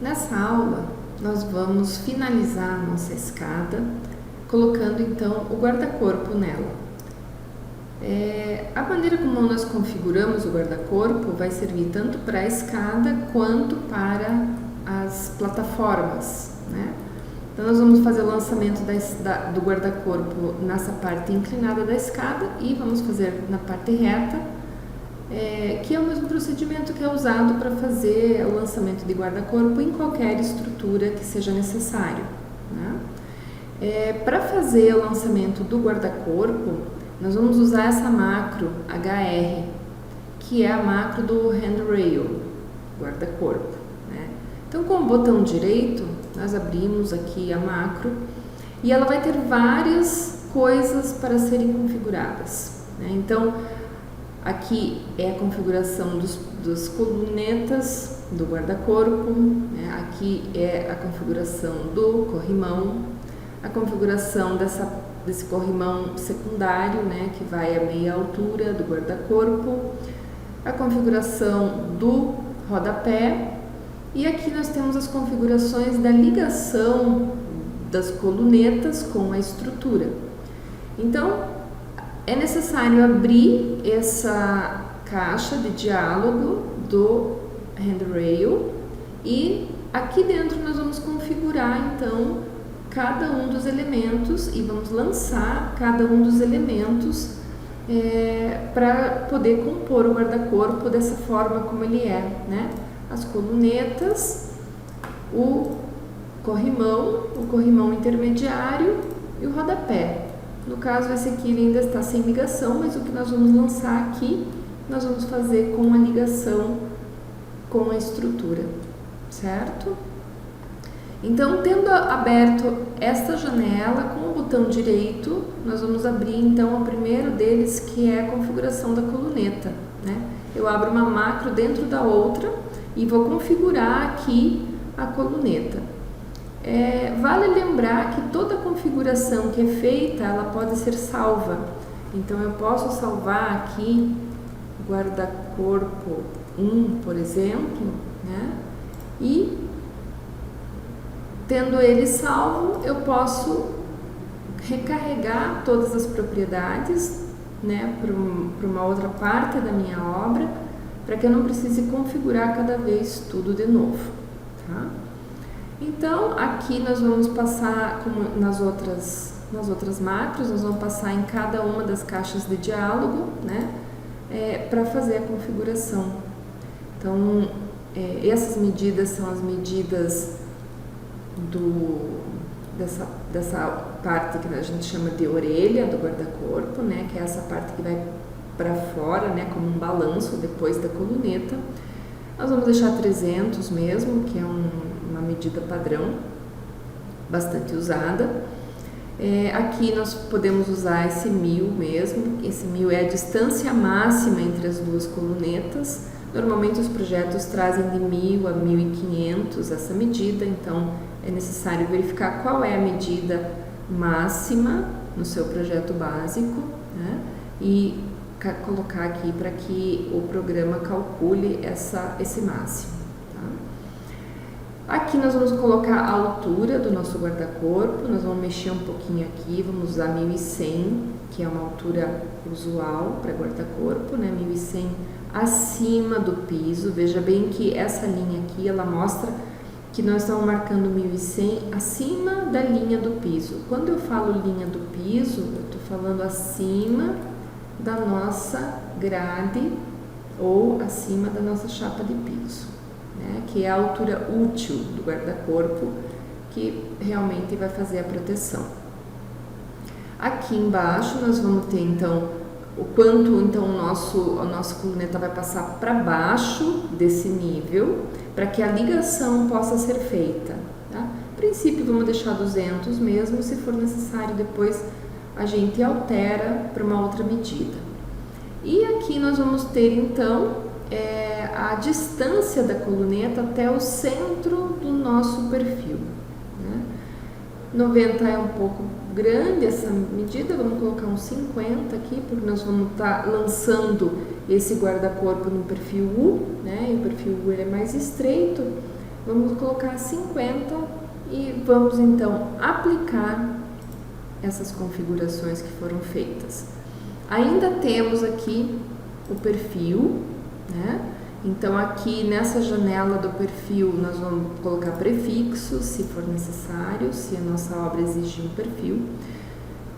Nessa aula, nós vamos finalizar a nossa escada, colocando então o guarda-corpo nela. A maneira como nós configuramos o guarda-corpo vai servir tanto para a escada quanto para as plataformas, né? Então nós vamos fazer o lançamento do guarda-corpo nessa parte inclinada da escada e vamos fazer na parte reta, que é o mesmo procedimento que é usado para fazer o lançamento de guarda-corpo em qualquer estrutura que seja necessário, né? Para fazer o lançamento do guarda-corpo, nós vamos usar essa macro HR, que é a macro do handrail, guarda-corpo, né? Então, com o botão direito, nós abrimos aqui a macro e ela vai ter várias coisas para serem configuradas, né? Então, aqui é a configuração das colunetas do guarda-corpo, né? Aqui é a configuração do corrimão, a configuração desse corrimão secundário, né, que vai a meia altura do guarda-corpo, a configuração do rodapé, e aqui nós temos as configurações da ligação das colunetas com a estrutura. Então, é necessário abrir essa caixa de diálogo do handrail e aqui dentro nós vamos configurar então cada um dos elementos e vamos lançar cada um dos elementos para poder compor o guarda-corpo dessa forma como ele é, né? As colunetas, o corrimão intermediário e o rodapé. No caso, esse aqui ele ainda está sem ligação, mas o que nós vamos lançar aqui, nós vamos fazer com a ligação com a estrutura, certo? Então, tendo aberto esta janela, com o botão direito, nós vamos abrir então o primeiro deles, que é a configuração da coluneta, né? Eu abro uma macro dentro da outra e vou configurar aqui a coluneta. Vale lembrar que toda configuração que é feita, ela pode ser salva. Então, eu posso salvar aqui guarda-corpo 1, por exemplo, né? E tendo ele salvo, eu posso recarregar todas as propriedades, né, para uma outra parte da minha obra, para que eu não precise configurar cada vez tudo de novo, tá? Então, aqui nós vamos passar, como nas outras macros, nós vamos passar em cada uma das caixas de diálogo, né, para fazer a configuração. Então, essas medidas são as medidas dessa parte que a gente chama de orelha do guarda-corpo, né, que é essa parte que vai para fora, né, como um balanço depois da coluneta. Nós vamos deixar 300 mesmo, que é uma medida padrão, bastante usada. Aqui nós podemos usar esse 1000 mesmo, esse 1000 é a distância máxima entre as duas colunetas. Normalmente os projetos trazem de 1000 a 1500 essa medida, então é necessário verificar qual é a medida máxima no seu projeto básico, né? E colocar aqui para que o programa calcule esse máximo, tá? Aqui nós vamos colocar a altura do nosso guarda-corpo, nós vamos mexer um pouquinho aqui, vamos usar 1100, que é uma altura usual para guarda-corpo, né? 1100 acima do piso. Veja bem que essa linha aqui, ela mostra que nós estamos marcando 1100 acima da linha do piso. Quando eu falo linha do piso, eu estou falando acima da nossa grade ou acima da nossa chapa de piso, né? Que é a altura útil do guarda-corpo, que realmente vai fazer a proteção. Aqui embaixo nós vamos ter então o quanto então a nossa coluneta vai passar para baixo desse nível, para que a ligação possa ser feita, tá? A princípio vamos deixar 200 mesmo, se for necessário depois a gente altera para uma outra medida. E aqui nós vamos ter então a distância da coluneta até o centro do nosso perfil, né? 90 é um pouco grande essa medida, vamos colocar uns 50 aqui, porque nós vamos estar lançando esse guarda-corpo no perfil U, né? E o perfil U ele é mais estreito, Vamos colocar 50 e vamos então aplicar essas configurações que foram feitas. Ainda temos aqui o perfil, né? Então aqui nessa janela do perfil nós vamos colocar prefixos, se for necessário, se a nossa obra exigir um perfil.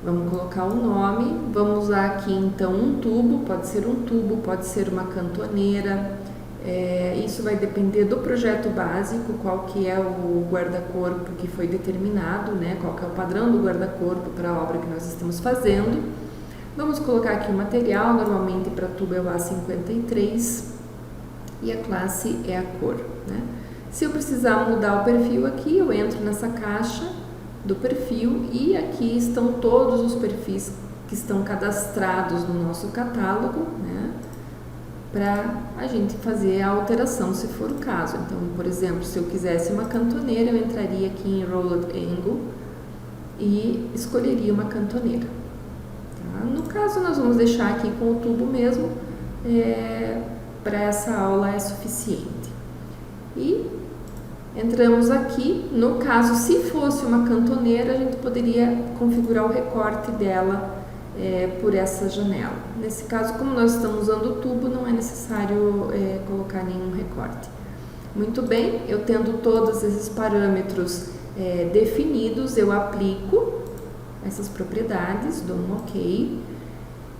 Vamos colocar o nome, vamos usar aqui então um tubo, pode ser uma cantoneira, isso vai depender do projeto básico, qual que é o guarda-corpo que foi determinado, né? Qual que é o padrão do guarda-corpo para a obra que nós estamos fazendo. Vamos colocar aqui o material, normalmente para tubo é o A53 e a classe é a cor, né? Se eu precisar mudar o perfil aqui, eu entro nessa caixa do perfil e aqui estão todos os perfis que estão cadastrados no nosso catálogo, né, para a gente fazer a alteração se for o caso. Então, por exemplo, se eu quisesse uma cantoneira, eu entraria aqui em Rolled Angle e escolheria uma cantoneira. Tá? No caso, nós vamos deixar aqui com o tubo mesmo, para essa aula é suficiente. E entramos aqui, no caso, se fosse uma cantoneira, a gente poderia configurar o recorte dela por essa janela. Nesse caso, como nós estamos usando o tubo, não é necessário colocar nenhum recorte. Muito bem, eu tendo todos esses parâmetros definidos, eu aplico essas propriedades, dou um OK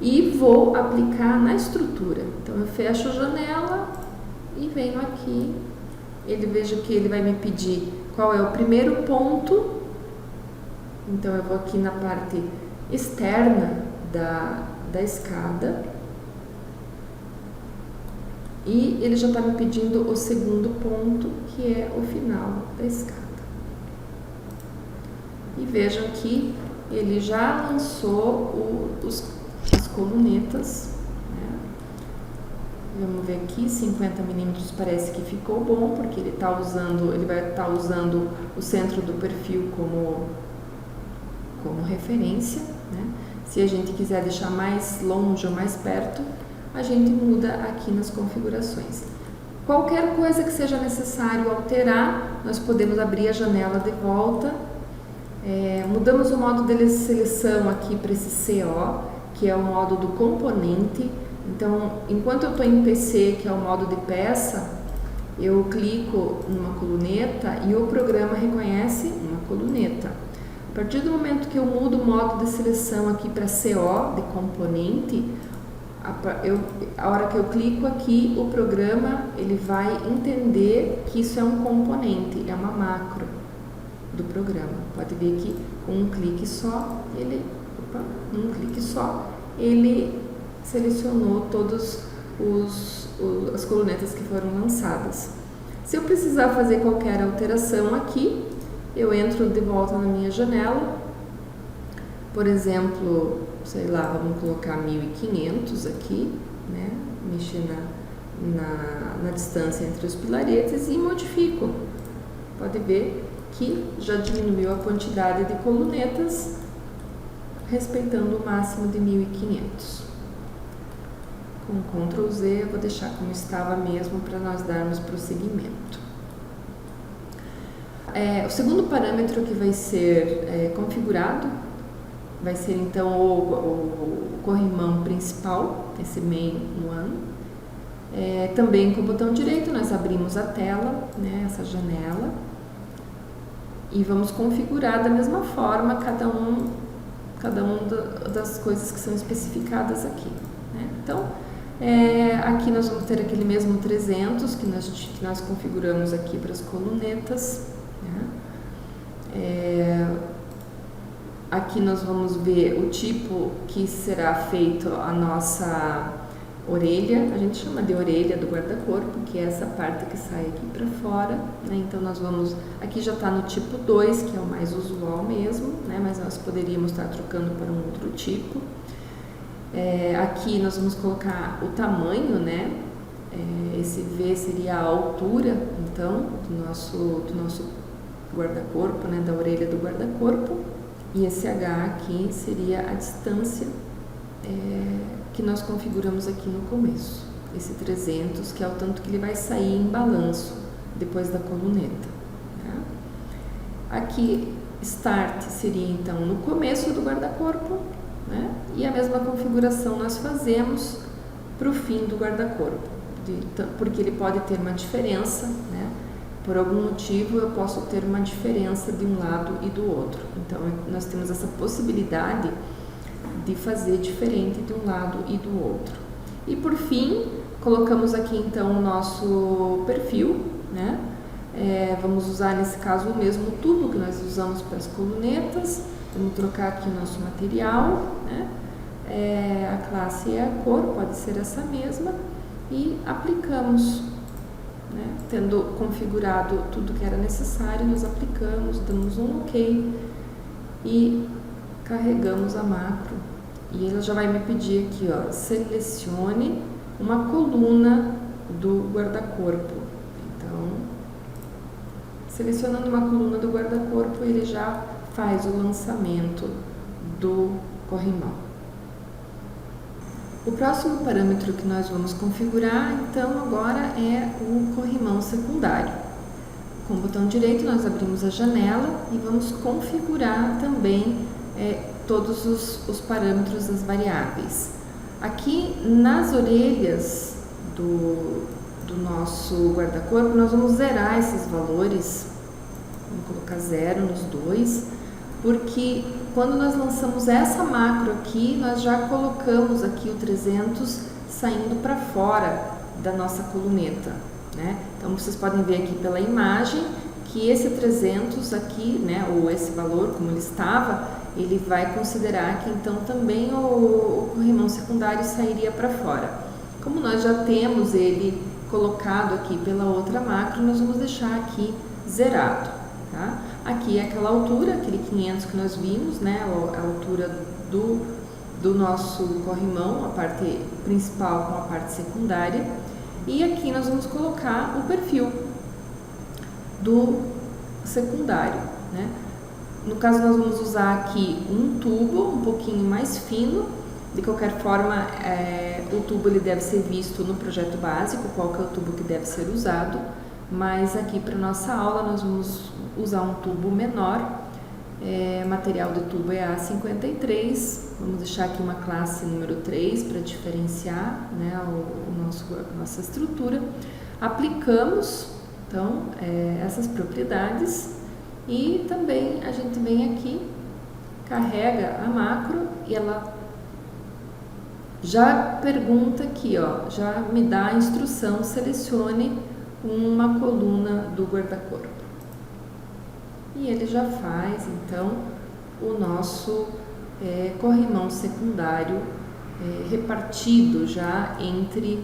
e vou aplicar na estrutura. Então, eu fecho a janela e venho aqui. Veja que ele vai me pedir qual é o primeiro ponto, então eu vou aqui na parte externa da escada e ele já está me pedindo o segundo ponto, que é o final da escada. E vejam que ele já lançou as colunetas. Vamos ver aqui, 50 milímetros parece que ficou bom, porque ele vai estar usando o centro do perfil como referência, né? Se a gente quiser deixar mais longe ou mais perto, a gente muda aqui nas configurações. Qualquer coisa que seja necessário alterar, nós podemos abrir a janela de volta. Mudamos o modo de seleção aqui para esse CO, que é o modo do componente. Então, enquanto eu estou em PC, que é o modo de peça, eu clico numa coluneta e o programa reconhece uma coluneta. A partir do momento que eu mudo o modo de seleção aqui para CO, de componente, a hora que eu clico aqui, o programa ele vai entender que isso é um componente, é uma macro do programa. Pode ver que com um clique só, ele selecionou todas as colunetas que foram lançadas. Se eu precisar fazer qualquer alteração aqui, eu entro de volta na minha janela, por exemplo, sei lá, vamos colocar 1500 aqui, né? Mexer na distância entre os pilaretes e modifico. Pode ver que já diminuiu a quantidade de colunetas, respeitando o máximo de 1500. Com Ctrl Z eu vou deixar como estava mesmo para nós darmos prosseguimento. O segundo parâmetro que vai ser configurado vai ser então o corrimão principal, esse main one. Também com o botão direito nós abrimos a tela, né, essa janela, e vamos configurar da mesma forma cada um das coisas que são especificadas aqui, né? Então, aqui nós vamos ter aquele mesmo 300 que nós configuramos aqui para as colunetas, né? Aqui nós vamos ver o tipo que será feito a nossa orelha, a gente chama de orelha do guarda-corpo, que é essa parte que sai aqui para fora, né? Então nós vamos, aqui já está no tipo 2, que é o mais usual mesmo, né? Mas nós poderíamos estar trocando para um outro tipo. Aqui nós vamos colocar o tamanho, né? Esse V seria a altura, então, do nosso guarda-corpo, né? Da orelha do guarda-corpo. E esse H aqui seria a distância que nós configuramos aqui no começo. Esse 300, que é o tanto que ele vai sair em balanço. depois da coluneta. Né? Aqui, Start seria então no começo do guarda-corpo, né? E a mesma configuração nós fazemos para o fim do guarda-corpo, porque ele pode ter uma diferença, né? Por algum motivo eu posso ter uma diferença de um lado e do outro. Então nós temos essa possibilidade de fazer diferente de um lado e do outro. E por fim, colocamos aqui então o nosso perfil, né? Vamos usar nesse caso o mesmo tubo que nós usamos para as colunetas. Vamos trocar aqui o nosso material, né? A classe é a cor, pode ser essa mesma, e aplicamos, né? Tendo configurado tudo que era necessário, nós aplicamos, damos um OK e carregamos a macro. E ela já vai me pedir aqui, ó, selecione uma coluna do guarda-corpo. Então, selecionando uma coluna do guarda-corpo, ele já faz o lançamento do corrimão. O próximo parâmetro que nós vamos configurar, então, agora é o corrimão secundário. Com o botão direito, nós abrimos a janela e vamos configurar também todos os parâmetros das variáveis. Aqui, nas orelhas do nosso guarda-corpo, nós vamos zerar esses valores, vamos colocar 0 nos dois, porque quando nós lançamos essa macro aqui, nós já colocamos aqui o 300 saindo para fora da nossa coluneta, né? Então, vocês podem ver aqui pela imagem que esse 300 aqui, né, ou esse valor como ele estava, ele vai considerar que então também o corrimão secundário sairia para fora. Como nós já temos ele colocado aqui pela outra macro, nós vamos deixar aqui zerado, tá? Aqui é aquela altura, aquele 500 que nós vimos, né, a altura do nosso corrimão, a parte principal com a parte secundária. E aqui nós vamos colocar o perfil do secundário, né? No caso, nós vamos usar aqui um tubo um pouquinho mais fino. De qualquer forma, o tubo ele deve ser visto no projeto básico, qual que é o tubo que deve ser usado. Mas aqui para nossa aula nós vamos usar um tubo menor. Material do tubo é A53. Vamos deixar aqui uma classe número 3 para diferenciar, né, a nossa estrutura. Aplicamos, então, essas propriedades e também a gente vem aqui, carrega a macro e ela já pergunta aqui, ó, já me dá a instrução, selecione uma coluna do guarda-corpo. E ele já faz, então, o nosso corrimão secundário repartido já entre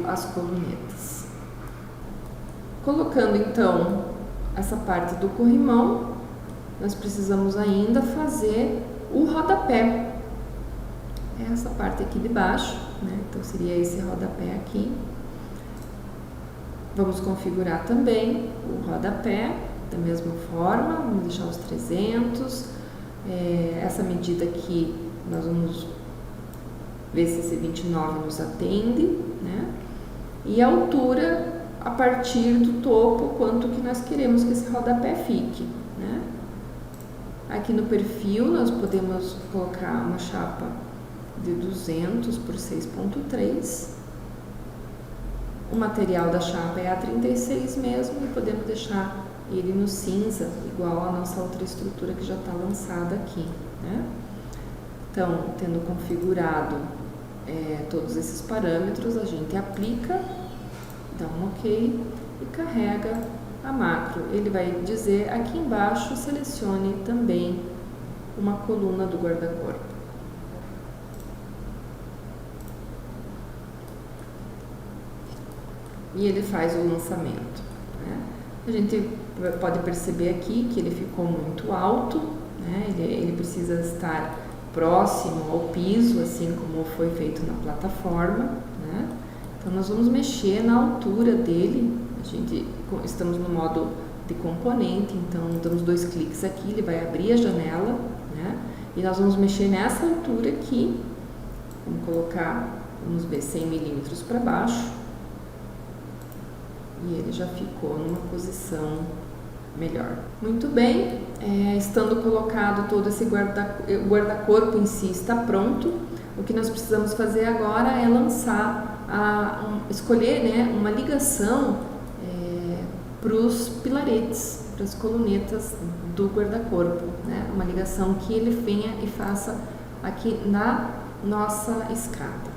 as colunetas. Colocando, então, essa parte do corrimão, nós precisamos ainda fazer o rodapé. Essa parte aqui de baixo, né? Então, seria esse rodapé aqui. Vamos configurar também o rodapé da mesma forma, vamos deixar os 300. Essa medida aqui, nós vamos ver se esse 29 nos atende, né? E a altura, a partir do topo, quanto que nós queremos que esse rodapé fique, né? Aqui no perfil, nós podemos colocar uma chapa de 200 por 6.3. O material da chapa é A36 mesmo e podemos deixar ele no cinza, igual a nossa outra estrutura que já está lançada aqui, né? Então, tendo configurado todos esses parâmetros, a gente aplica, dá um OK e carrega a macro. Ele vai dizer aqui embaixo, selecione também uma coluna do guarda-corpo. E ele faz o lançamento, né? A gente pode perceber aqui que ele ficou muito alto, né? Ele precisa estar próximo ao piso, assim como foi feito na plataforma, né? Então, nós vamos mexer na altura dele. Estamos no modo de componente, então damos 2 cliques aqui, ele vai abrir a janela, né? E nós vamos mexer nessa altura aqui. Vamos ver 100 milímetros para baixo. e ele já ficou numa posição melhor. Muito bem, estando colocado todo esse guarda-corpo em si está pronto. O que nós precisamos fazer agora é escolher, né, uma ligação para os pilaretes, para as colunetas do guarda-corpo, né? Uma ligação que ele venha e faça aqui na nossa escada.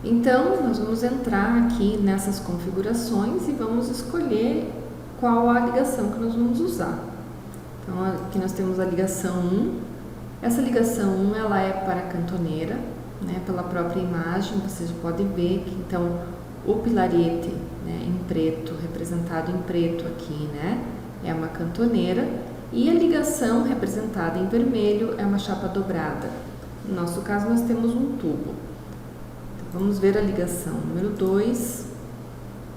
Então, nós vamos entrar aqui nessas configurações e vamos escolher qual a ligação que nós vamos usar. Então, aqui nós temos a ligação 1. Essa ligação 1, ela é para a cantoneira, né? Pela própria imagem, vocês podem ver que, então, o pilarete, né, em preto, representado em preto aqui, né, é uma cantoneira, e a ligação representada em vermelho é uma chapa dobrada. No nosso caso, nós temos um tubo. Então, vamos ver a ligação número 2.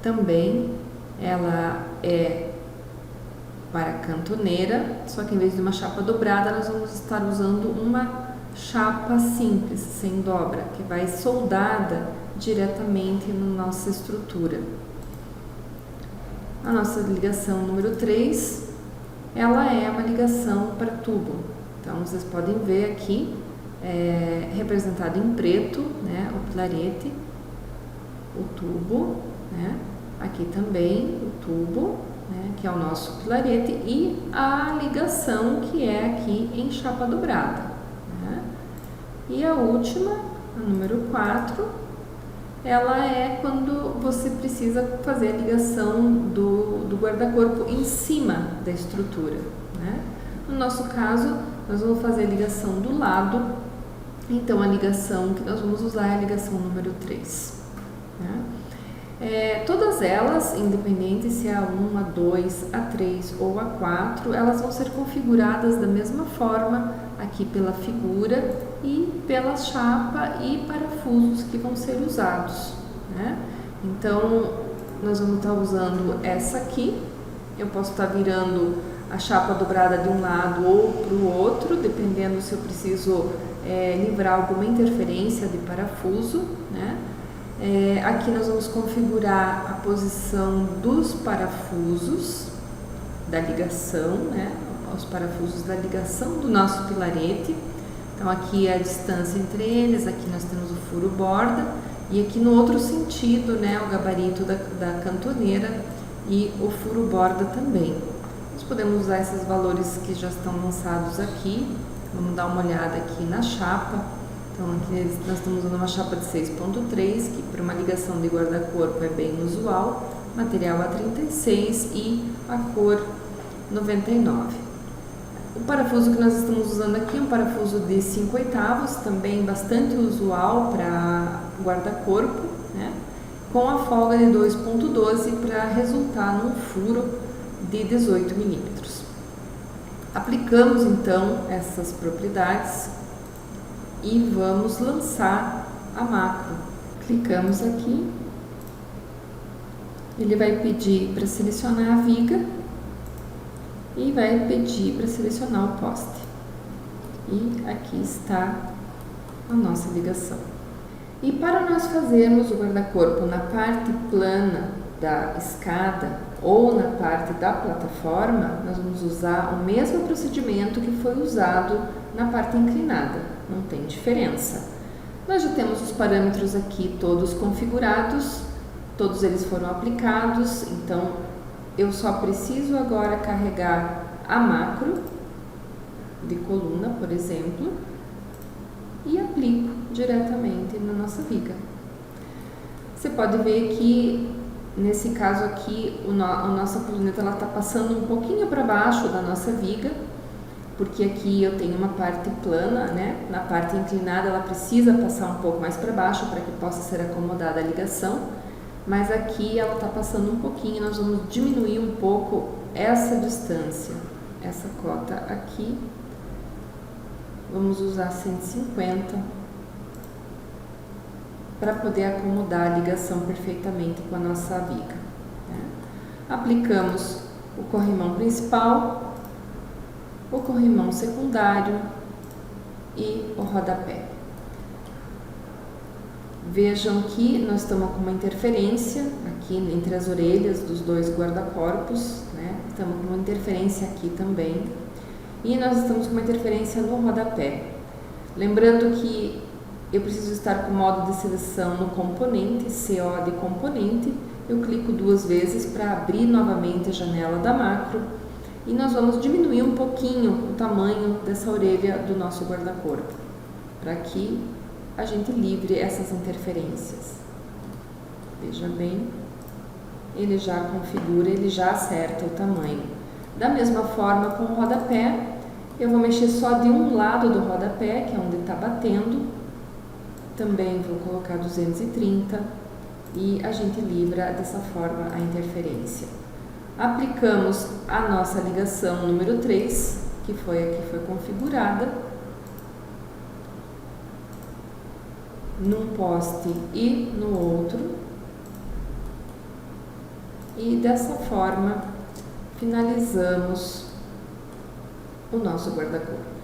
Também ela é para a cantoneira, só que em vez de uma chapa dobrada, nós vamos estar usando uma chapa simples, sem dobra, que vai soldada diretamente na nossa estrutura. A nossa ligação número 3, ela é uma ligação para tubo. Então, vocês podem ver aqui, representado em preto, né, o pilarete, o tubo, né, aqui também o tubo, né, que é o nosso pilarete, e a ligação que é aqui em chapa dobrada, né. E a última, a número 4, ela é quando você precisa fazer a ligação do guarda-corpo em cima da estrutura, né? No nosso caso, nós vamos fazer a ligação do lado, então a ligação que nós vamos usar é a ligação número 3. Né? Todas elas, independente se é a 1, a 2, a 3 ou a 4, elas vão ser configuradas da mesma forma aqui pela figura e pela chapa e parafusos que vão ser usados, né? Então, nós vamos estar usando essa aqui. Eu posso estar virando a chapa dobrada de um lado ou para o outro, dependendo se eu preciso livrar alguma interferência de parafuso, né? Aqui nós vamos configurar a posição dos parafusos da ligação, né? Os parafusos da ligação do nosso pilarete. Então, aqui é a distância entre eles, aqui nós temos o furo borda, e aqui no outro sentido, né, o gabarito da cantoneira e o furo borda também. Nós podemos usar esses valores que já estão lançados aqui. Vamos dar uma olhada aqui na chapa. Então, aqui nós estamos usando uma chapa de 6.3, que para uma ligação de guarda-corpo é bem usual, material A36 e a cor 99. O parafuso que nós estamos usando aqui é um parafuso de 5/8, também bastante usual para guarda-corpo, né? Com a folga de 2.12 para resultar num furo de 18 milímetros. Aplicamos então essas propriedades e vamos lançar a macro. Clicamos aqui, ele vai pedir para selecionar a viga e vai pedir para selecionar o poste. E aqui está a nossa ligação. E para nós fazermos o guarda-corpo na parte plana da escada ou na parte da plataforma, nós vamos usar o mesmo procedimento que foi usado na parte inclinada, não tem diferença. Nós já temos os parâmetros aqui todos configurados, todos eles foram aplicados, então eu só preciso agora carregar a macro de coluna, por exemplo, e aplico diretamente na nossa viga. Você pode ver que nesse caso aqui a nossa coluneta está passando um pouquinho para baixo da nossa viga, porque aqui eu tenho uma parte plana, né? Na parte inclinada ela precisa passar um pouco mais para baixo para que possa ser acomodada a ligação. Mas aqui ela está passando um pouquinho, nós vamos diminuir um pouco essa distância, essa cota aqui, vamos usar 150 para poder acomodar a ligação perfeitamente com a nossa viga, né? Aplicamos o corrimão principal, o corrimão secundário e o rodapé. Vejam que nós estamos com uma interferência aqui entre as orelhas dos dois guarda-corpos, né? Estamos com uma interferência aqui também. E nós estamos com uma interferência no rodapé. Lembrando que eu preciso estar com o modo de seleção no componente, CO de componente. Eu clico 2 vezes para abrir novamente a janela da macro. E nós vamos diminuir um pouquinho o tamanho dessa orelha do nosso guarda-corpo, para que a gente livre essas interferências. Veja bem, ele já configura, ele já acerta o tamanho. Da mesma forma com o rodapé, eu vou mexer só de um lado do rodapé, que é onde está batendo. Também vou colocar 230 e a gente livra dessa forma a interferência. Aplicamos a nossa ligação número 3, que foi a que foi configurada, num poste e no outro, e dessa forma finalizamos o nosso guarda-corpo.